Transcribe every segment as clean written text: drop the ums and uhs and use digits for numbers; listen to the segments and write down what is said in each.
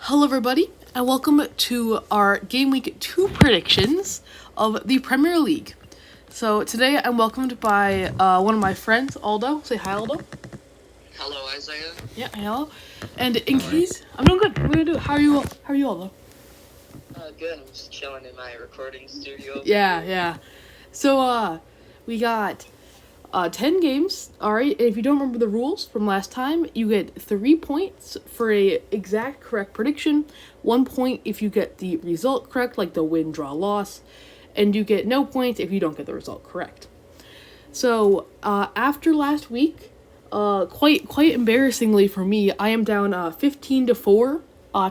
Hello, everybody, and welcome to our Gameweek 2 predictions of the Premier League. So today I'm welcomed by one of my friends, Aldo. Say hi, Aldo. Hello, Isaiah. Yeah, hello. And in case I'm doing good. What are you doing? How are you, Aldo? Good. I'm just chilling in my recording studio. Yeah. So we got 10 games. All right. If you don't remember the rules from last time, you get 3 points for a exact correct prediction, 1 point if you get the result correct, like the win, draw, loss, and you get no points if you don't get the result correct. So after last week, quite embarrassingly for me, I am down 15-4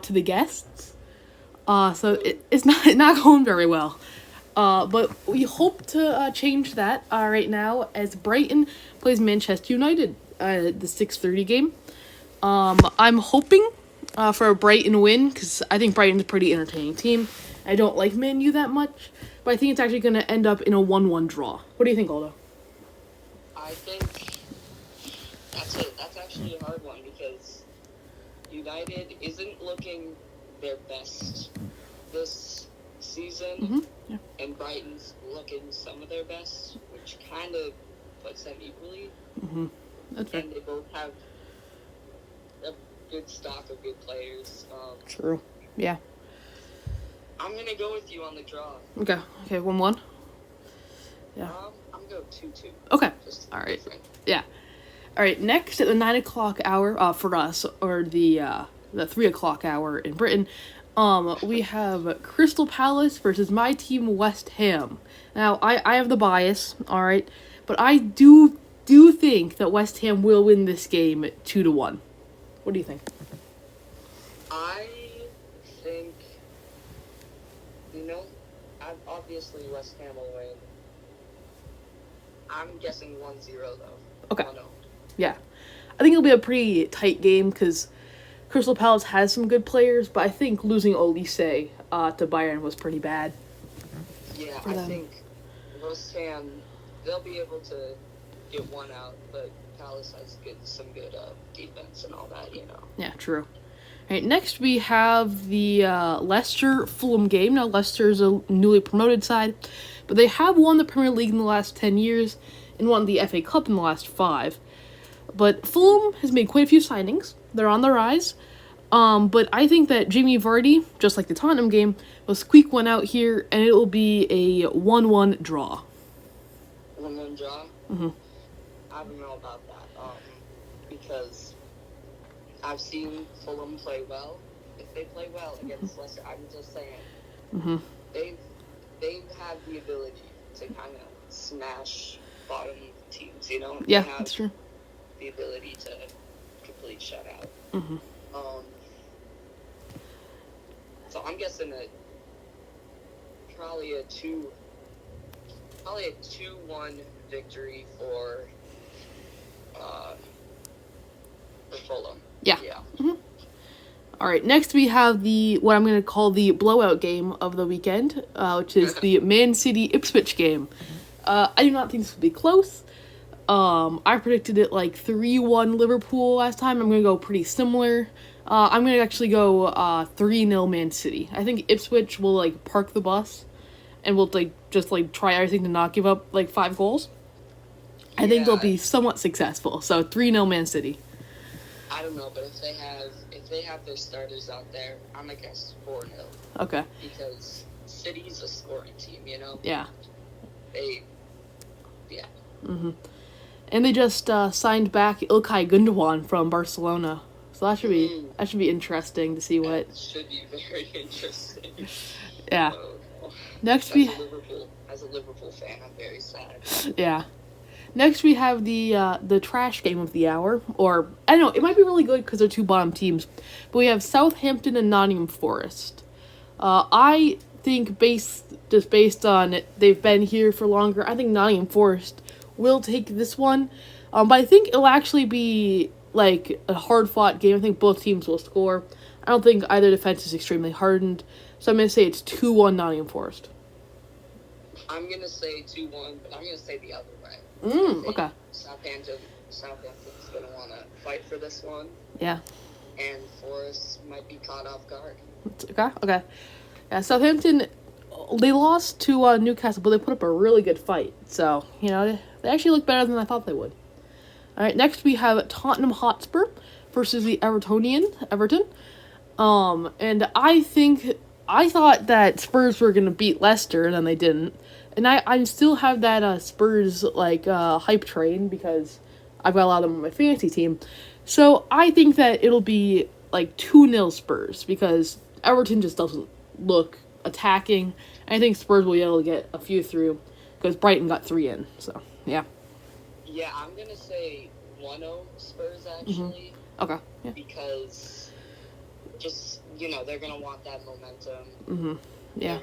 to the guests. So it's not going very well. But we hope to change that right now as Brighton plays Manchester United, the 6:30 game. I'm hoping for a Brighton win because I think Brighton's a pretty entertaining team. I don't like Man U that much, but I think it's actually going to end up in a 1-1 draw. What do you think, Aldo? I think that's actually a hard one because United isn't looking their best this season, and Brighton's looking some of their best, which kind of puts them equally. That's fair. And they both have a good stock of good players. True. Yeah. I'm gonna go with you on the draw. Okay, 1-1. Yeah. I'm gonna go 2-2. Okay. All right. Yeah. All right. Next at the 9 o'clock hour, for us, or the 3 o'clock hour in Britain, we have Crystal Palace versus my team West Ham. Now I have the bias, all right, but I do think that West Ham will win this game 2-1. What do you think? I think, obviously West Ham will win. I'm guessing 1-0 though. Okay. 1-0. Yeah. I think it'll be a pretty tight game because Crystal Palace has some good players, but I think losing Olise to Bayern was pretty bad. Yeah, I think West Ham, they'll be able to get one out, but Palace has some good defense and all that, Yeah, true. All right, next we have the Leicester-Fulham game. Now, Leicester's a newly promoted side, but they have won the Premier League in the last 10 years and won the FA Cup in the last 5. But Fulham has made quite a few signings. They're on the rise. But I think that Jamie Vardy, just like the Tottenham game, will squeak one out here, and it will be a 1-1 draw. 1-1 draw? Mm-hmm. I don't know about that, because I've seen Fulham play well. If they play well against Leicester, I'm just saying, they've had the ability to kind of smash bottom teams, Yeah, that's true. The ability to complete shutout. So I'm guessing that probably a 2-1 victory for Fulham. Yeah. All right, next we have what I'm going to call the blowout game of the weekend, which is the Man City Ipswich game. I do not think this will be close. I predicted it like 3-1 Liverpool last time. I'm going to go pretty similar. I'm going to actually go 3-0 Man City. I think Ipswich will park the bus and will just try everything to not give up 5 goals. I think they'll be somewhat successful. So 3-0 Man City. I don't know, but if they have their starters out there, I'm gonna guess 4-0. Okay. Because City's a scoring team, Yeah. Yeah. And they just signed back Ilkay Gundogan from Barcelona. So that should be interesting to see what. That should be very interesting. Yeah. Next as a Liverpool fan, I'm very sad. Yeah. Next we have the trash game of the hour, or I don't know, it might be really good because they're two bottom teams, but we have Southampton and Nottingham Forest. I think based on they've been here for longer, I think Nottingham Forest will take this one, but I think it'll actually be a hard-fought game. I think both teams will score. I don't think either defense is extremely hardened, so I'm going to say it's 2-1 Nottingham Forest. I'm going to say 2-1, but I'm going to say the other way. Okay. Southampton's going to want to fight for this one. Yeah. and Forest might be caught off guard. Okay. Yeah, Southampton, they lost to Newcastle, but they put up a really good fight. So, they actually look better than I thought they would. All right, next we have Tottenham Hotspur versus the Everton. And I thought that Spurs were going to beat Leicester, and then they didn't. And I still have that Spurs, hype train because I've got a lot of them on my fantasy team. So I think that it'll be, 2-0 Spurs because Everton just doesn't look attacking. And I think Spurs will be able to get a few through because Brighton got 3 in. So, yeah. Yeah, I'm going to say 1-0 Spurs, actually. Mm-hmm. Okay, yeah. Because just, they're going to want that momentum. Mm-hmm. Yeah.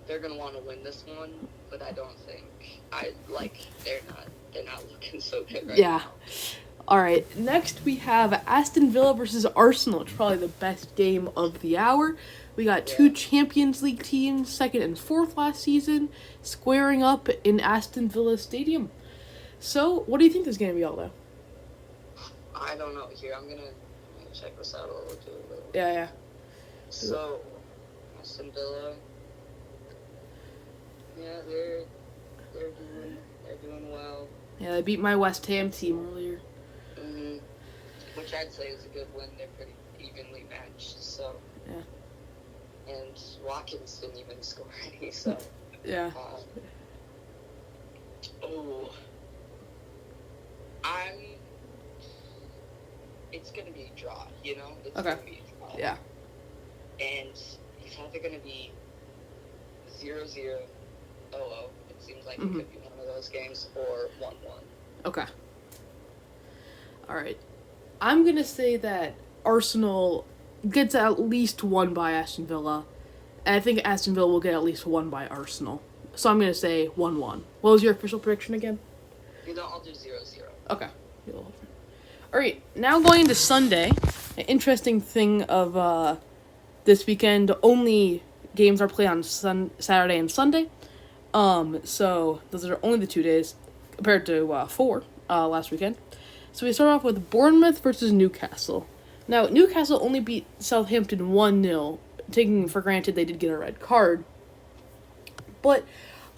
They're gonna want to win this one, but I don't think they're not looking so good right now. All right. Next we have Aston Villa versus Arsenal. It's probably the best game of the hour. We got two Champions League teams, 2nd and 4th last season, squaring up in Aston Villa Stadium. So, what do you think this is gonna be all though? I don't know. Here, I'm gonna check this out a little too. Yeah. So, Aston Villa. Yeah, they're doing well. Yeah, they beat my West Ham team earlier. Mm-hmm. Which I'd say is a good win. They're pretty evenly matched. So. Yeah. And Watkins didn't even score any. So. Yeah. It's gonna be a draw. It's okay. Gonna be a draw. Yeah. And it's either gonna be 0-0. It seems like it could be one of those games, or 1-1. Okay. All right. I'm going to say that Arsenal gets at least one by Aston Villa, and I think Aston Villa will get at least one by Arsenal. So I'm going to say 1-1. What was your official prediction again? I'll do 0-0. Okay. All right. Now going into Sunday, an interesting thing of this weekend, only games are played on Saturday and Sunday. So those are only the 2 days compared to 4 last weekend. So we start off with Bournemouth versus Newcastle. Now, Newcastle only beat Southampton 1-0, taking for granted they did get a red card. But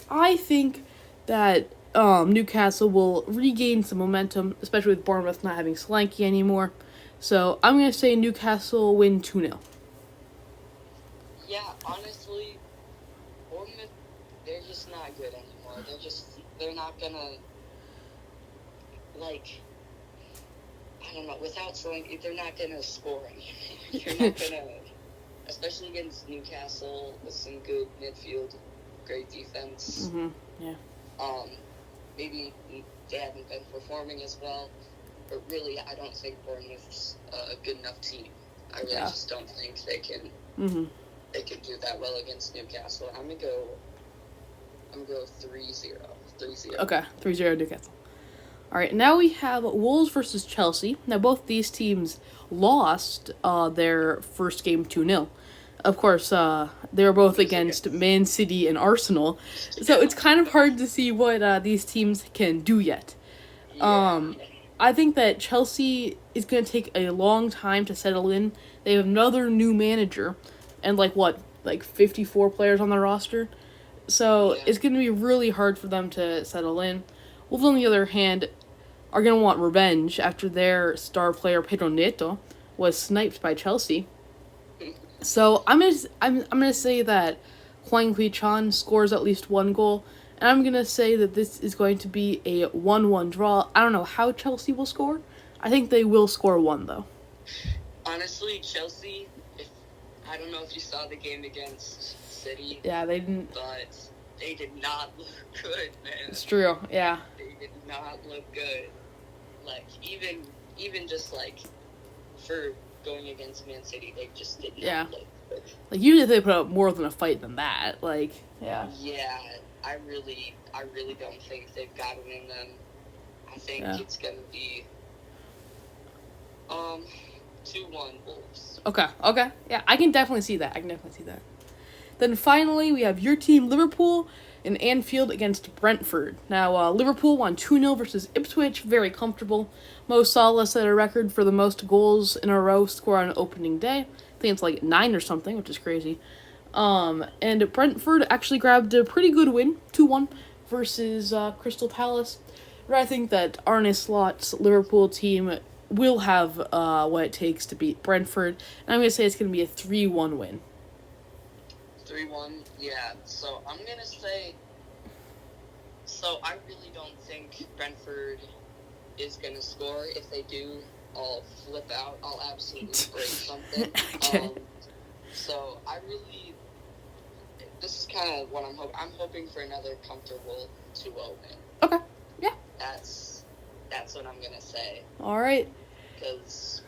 I think that Newcastle will regain some momentum, especially with Bournemouth not having Solanke anymore. So I'm going to say Newcastle win 2-0. Yeah, honestly, Bournemouth, they're just not good anymore. They're not gonna, I don't know, without Solanke, they're not gonna score anything. You're not gonna, especially against Newcastle with some good midfield, great defense. Mm-hmm. Yeah. Maybe they haven't been performing as well, but really, I don't think Bournemouth's a good enough team. I really just don't think they can. Mm-hmm. They could do that well against Newcastle. I'm gonna go 3-0. 3-0. Okay, 3-0 Newcastle. All right, now we have Wolves versus Chelsea. Now both these teams lost their first game 2-0. Of course, they were both against Man City and Arsenal, so it's kind of hard to see what these teams can do yet. I think that Chelsea is going to take a long time to settle in. They have another new manager, and 54 players on the roster. So it's going to be really hard for them to settle in. Wolves, on the other hand, are going to want revenge after their star player Pedro Neto was sniped by Chelsea. So I'm gonna say that Hwang Hui-chan scores at least one goal, and I'm gonna say that this is going to be a 1-1 draw. I don't know how Chelsea will score. I think they will score one though. Honestly, Chelsea, I don't know if you saw the game against City. Yeah, they didn't. But they did not look good, man. It's true. Yeah. They did not look good. Even just for going against Man City, they just did not look good. Usually they put up more than a fight than that. Yeah. Yeah, I really don't think they've got it in them. I think it's gonna be 2-1 Wolves. Okay. Yeah, I can definitely see that. Then finally we have your team Liverpool in Anfield against Brentford. Now, Liverpool won 2-0 versus Ipswich, very comfortable. Mo Salah set a record for the most goals in a row scored on opening day. I think it's like 9 or something, which is crazy. And Brentford actually grabbed a pretty good win, 2-1 versus Crystal Palace. But I think that Arne Slot's Liverpool team will have what it takes to beat Brentford. And I'm going to say it's going to be a 3-1 win. 3-1, yeah. So I'm going to say... So I really don't think Brentford is going to score. If they do, I'll flip out. I'll absolutely break something. Okay. So I really... This is kind of what I'm hoping. I'm hoping for another comfortable 2-0 win. Okay, yeah. That's what I'm going to say. All right. Because,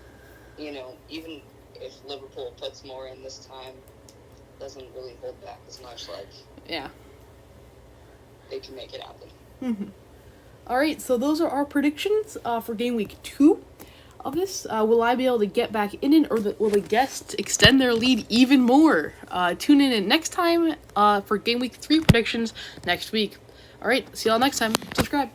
even if Liverpool puts more in this time, doesn't really hold back as much, yeah, they can make it happen. Mm-hmm. All right, so those are our predictions for Game Week 2 of this. Will I be able to get back in it, or will the guests extend their lead even more? Tune in next time for Game Week 3 predictions next week. All right, see y'all next time. Subscribe.